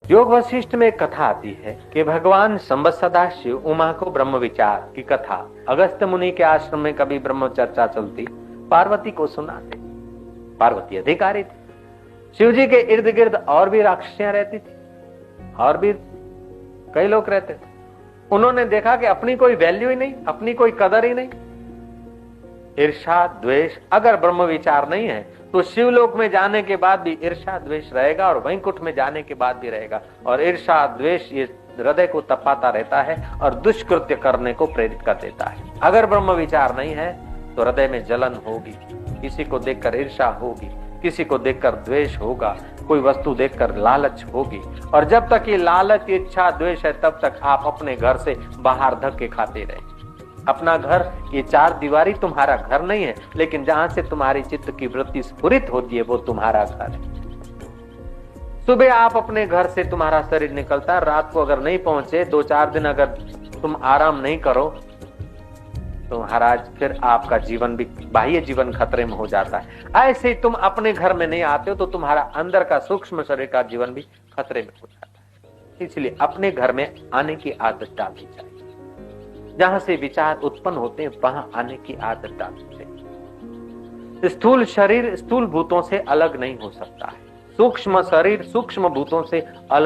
योग वशिष्ठ में एक कथा आती है कि भगवान संबत सदाशिव उमा को ब्रह्म विचार की कथा अगस्त्य मुनि के आश्रम में कभी ब्रह्म चर्चा चलती, पार्वती को सुनाते। पार्वती अधिकारी थी। शिव जी के इर्द गिर्द और भी राक्षसियां रहती थी, और भी कई लोग रहते थे। उन्होंने देखा कि अपनी कोई वैल्यू ही नहीं, अपनी कोई कदर ही नहीं। ईर्षा द्वेष अगर ब्रह्म विचार नहीं है तो शिवलोक में जाने के बाद भी ईर्षा द्वेष रहेगा और वैकुंठ में जाने के बाद भी रहेगा। और ईर्षा द्वेष ये हृदय को तपाता रहता है और दुष्कृत्य करने को प्रेरित कर देता है। अगर ब्रह्म विचार नहीं है तो हृदय में जलन होगी, किसी को देखकर ईर्षा होगी, किसी को देखकर द्वेष होगा, कोई वस्तु देखकर लालच होगी। और जब तक ये लालच, इच्छा, द्वेष है तब तक आप अपने घर से बाहर धक्के खाते रहे। अपना घर, ये चार दीवारी तुम्हारा घर नहीं है, लेकिन जहां से तुम्हारी चित्त की वृत्ति स्फुरित होती है वो तुम्हारा घर है। सुबह आप अपने घर से, तुम्हारा शरीर निकलता, रात को अगर नहीं पहुंचे, 2-4 दिन अगर तुम आराम नहीं करो तो महाराज फिर आपका जीवन भी, बाह्य जीवन खतरे में हो जाता है। ऐसे ही तुम अपने घर में नहीं आते हो तो तुम्हारा अंदर का सूक्ष्म शरीर का जीवन भी खतरे में हो जाता है। इसलिए अपने घर में आने की आदत डालनी चाहिए। जहां से विचार उत्पन्न होते हैं वहां आने की आदत डालनी चाहिए। स्थूल शरीर स्थूल भूतों से अलग नहीं हो सकता है, सूक्ष्म शरीर सूक्ष्म भूतों से अलग